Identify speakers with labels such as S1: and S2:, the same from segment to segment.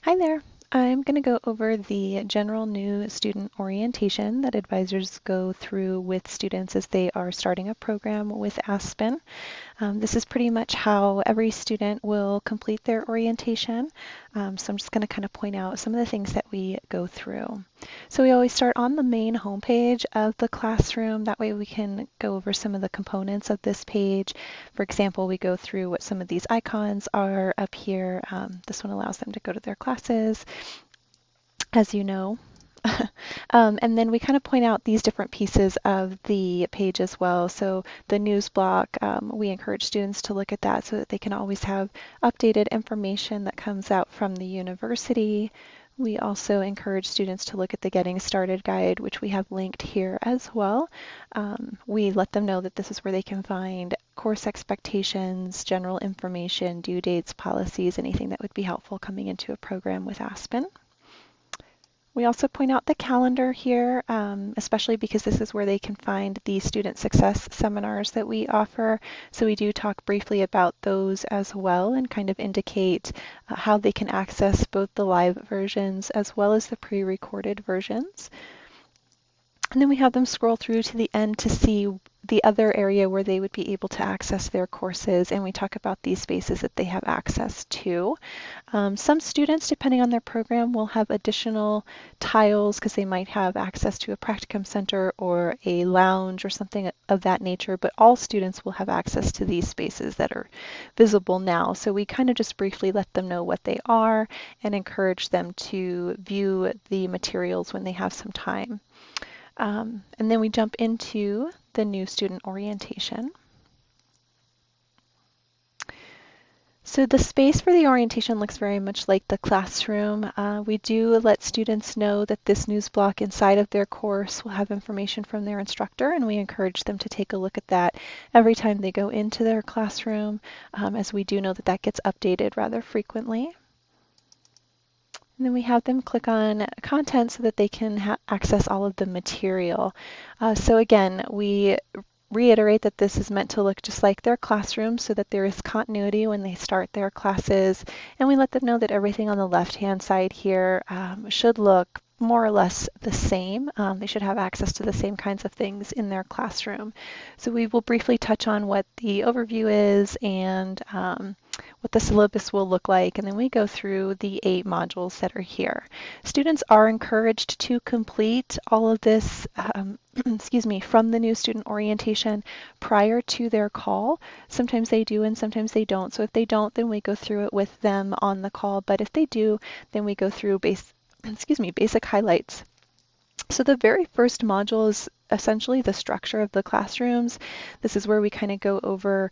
S1: Hi there. I'm going to go over the general new student orientation that advisors go through with students as they are starting a program with Aspen. This is pretty much how every student will complete their orientation. So I'm just going to kind of point out some of the things that we go through. So we always start on the main homepage of the classroom. That way we can go over some of the components of this page. For example, we go through what some of these icons are up here. This one allows them to go to their classes, as you know. And then we kind of point out these different pieces of the page as well. So the news block, we encourage students to look at that so that they can always have updated information that comes out from the university. We also encourage students to look at the Getting Started guide, which we have linked here as well. We let them know that this is where they can find course expectations, general information, due dates, policies, anything that would be helpful coming into a program with Aspen. We also point out the calendar here, especially because this is where they can find the student success seminars that we offer. So we do talk briefly about those as well and kind of indicate how they can access both the live versions as well as the pre-recorded versions. And then we have them scroll through to the end to see the other area where they would be able to access their courses, and we talk about these spaces that they have access to. Some students, depending on their program, will have additional tiles because they might have access to a practicum center or a lounge or something of that nature, but all students will have access to these spaces that are visible now. So we kind of just briefly let them know what they are and encourage them to view the materials when they have some time. And then we jump into the new student orientation. So the space for the orientation looks very much like the classroom. We do let students know that this news block inside of their course will have information from their instructor, and we encourage them to take a look at that every time they go into their classroom, as we do know that that gets updated rather frequently. And then we have them click on content so that they can access all of the material. So again, we reiterate that this is meant to look just like their classroom so that there is continuity when they start their classes. And we let them know that everything on the left-hand side here should look more or less the same. They should have access to the same kinds of things in their classroom. So we will briefly touch on what the overview is and what the syllabus will look like, and then we go through the 8 modules that are here. Students are encouraged to complete all of this excuse me, from the new student orientation prior to their call. Sometimes they do and sometimes they don't. So if they don't, then we go through it with them on the call. But if they do, then we go through basic highlights. So the very first module is essentially the structure of the classrooms. This is where we kind of go over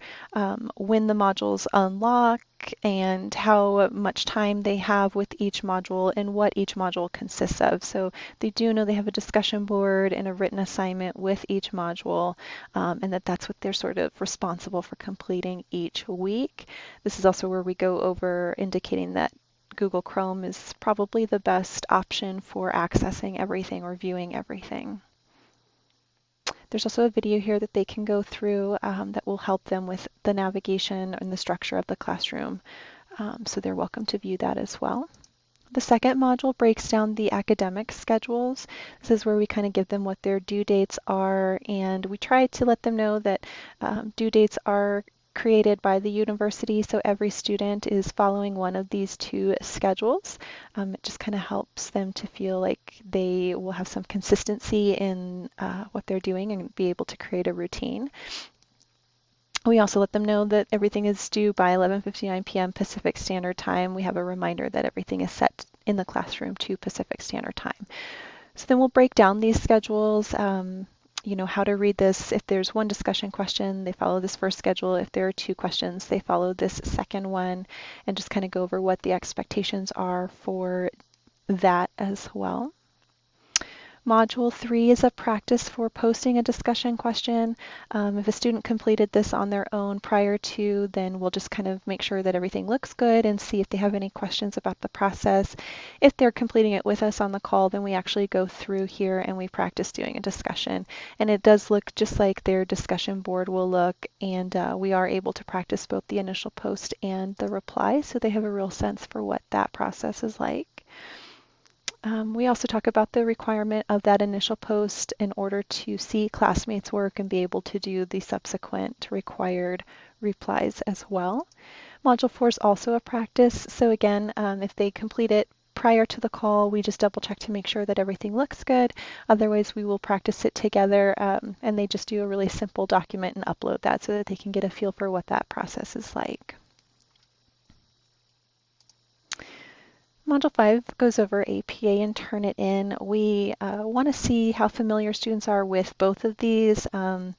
S1: when the modules unlock and how much time they have with each module and what each module consists of. So they do know they have a discussion board and a written assignment with each module, and that's what they're sort of responsible for completing each week. This is also where we go over indicating that Google Chrome is probably the best option for accessing everything or viewing everything. There's also a video here that they can go through that will help them with the navigation and the structure of the classroom. So they're welcome to view that as well. The second module breaks down the academic schedules. This is where we kind of give them what their due dates are, and we try to let them know that due dates are created by the university, so every student is following one of these 2 schedules. It just kind of helps them to feel like they will have some consistency in what they're doing and be able to create a routine. We also let them know that everything is due by 11:59 p.m. Pacific Standard Time. We have a reminder that everything is set in the classroom to Pacific Standard Time. So then we'll break down these schedules, how to read this. If there's one discussion question, they follow this first schedule. If there are 2 questions, they follow this second one, and just kind of go over what the expectations are for that as well. Module 3 is a practice for posting a discussion question. If a student completed this on their own prior to, then we'll just kind of make sure that everything looks good and see if they have any questions about the process. If they're completing it with us on the call, then we actually go through here and we practice doing a discussion. And it does look just like their discussion board will look, and we are able to practice both the initial post and the reply, so they have a real sense for what that process is like. We also talk about the requirement of that initial post in order to see classmates' work and be able to do the subsequent required replies as well. Module 4 is also a practice. So again, if they complete it prior to the call, we just double check to make sure that everything looks good. Otherwise, we will practice it together, and they just do a really simple document and upload that so that they can get a feel for what that process is like. Module 5 goes over APA and Turnitin. We want to see how familiar students are with both of these, kind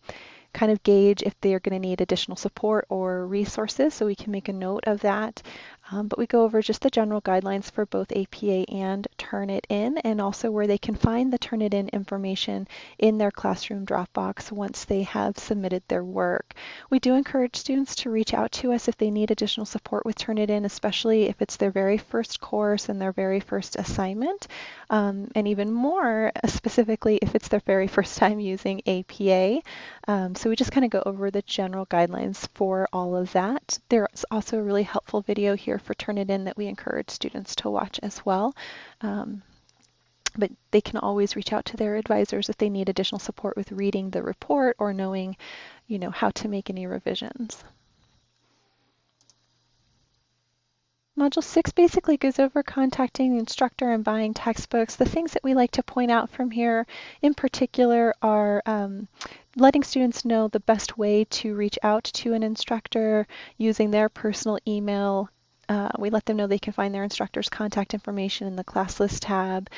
S1: of gauge if they're going to need additional support or resources, so we can make a note of that. But we go over just the general guidelines for both APA and Turnitin, and also where they can find the Turnitin information in their classroom Dropbox once they have submitted their work. We do encourage students to reach out to us if they need additional support with Turnitin, especially if it's their very first course and their very first assignment, and even more specifically if it's their very first time using APA. So we just kind of go over the general guidelines for all of that. There's also a really helpful video here for Turnitin that we encourage students to watch as well. But they can always reach out to their advisors if they need additional support with reading the report or knowing, how to make any revisions. Module 6 basically goes over contacting the instructor and buying textbooks. The things that we like to point out from here in particular are letting students know the best way to reach out to an instructor using their personal email. We let them know they can find their instructor's contact information in the class list tab.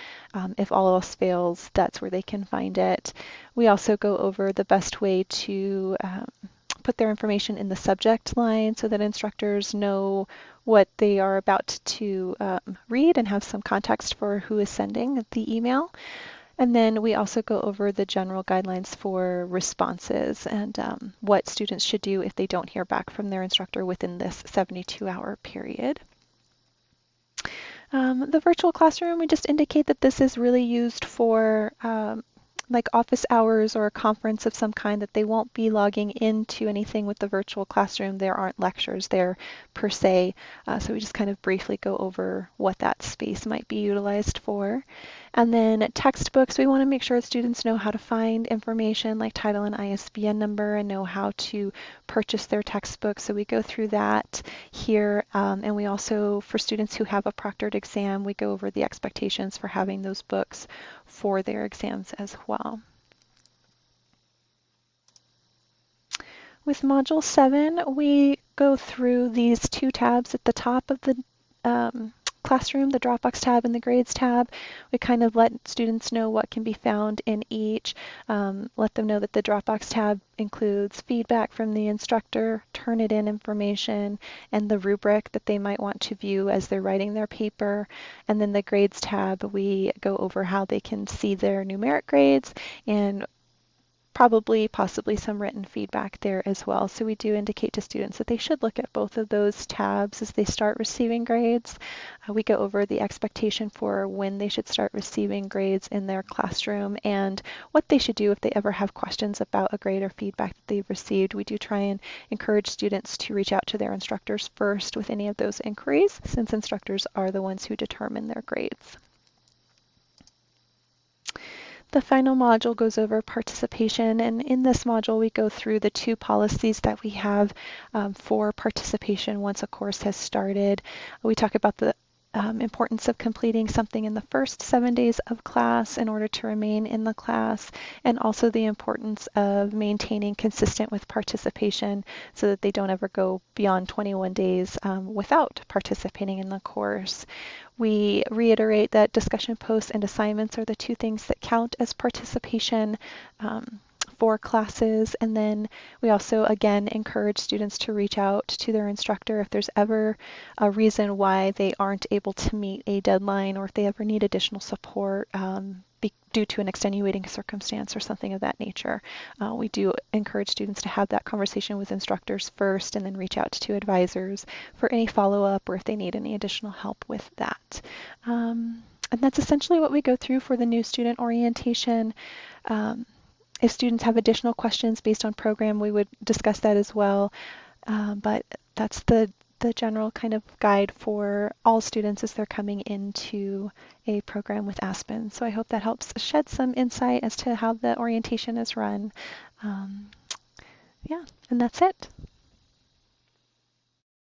S1: If all else fails, that's where they can find it. We also go over the best way to put their information in the subject line so that instructors know what they are about to read and have some context for who is sending the email. And then we also go over the general guidelines for responses and what students should do if they don't hear back from their instructor within this 72-hour period. The virtual classroom, we just indicate that this is really used for like office hours or a conference of some kind, that they won't be logging into anything with the virtual classroom. There aren't lectures there per se. So we just kind of briefly go over what that space might be utilized for. And then textbooks, we want to make sure students know how to find information like title and ISBN number and know how to purchase their textbooks. So we go through that here. And we also, for students who have a proctored exam, we go over the expectations for having those books for their exams as well. With Module 7, we go through these two tabs at the top of the classroom, the Dropbox tab and the Grades tab. We kind of let students know what can be found in each. Let them know that the Dropbox tab includes feedback from the instructor, Turnitin information, and the rubric that they might want to view as they're writing their paper. And then the Grades tab, we go over how they can see their numeric grades and possibly some written feedback there as well. So we do indicate to students that they should look at both of those tabs as they start receiving grades. We go over the expectation for when they should start receiving grades in their classroom and what they should do if they ever have questions about a grade or feedback that they've received. We do try and encourage students to reach out to their instructors first with any of those inquiries, since instructors are the ones who determine their grades. The final module goes over participation, and in this module we go through the two policies that we have for participation once a course has started. We talk about the importance of completing something in the first 7 days of class in order to remain in the class, and also the importance of maintaining consistent with participation so that they don't ever go beyond 21 days without participating in the course. We reiterate that discussion posts and assignments are the two things that count as participation for classes. And then we also, again, encourage students to reach out to their instructor if there's ever a reason why they aren't able to meet a deadline, or if they ever need additional support due to an extenuating circumstance or something of that nature. We do encourage students to have that conversation with instructors first and then reach out to advisors for any follow-up or if they need any additional help with that. And that's essentially what we go through for the new student orientation. If students have additional questions based on program, we would discuss that as well. But that's the general kind of guide for all students as they're coming into a program with Aspen. So I hope that helps shed some insight as to how the orientation is run. Yeah, and that's it.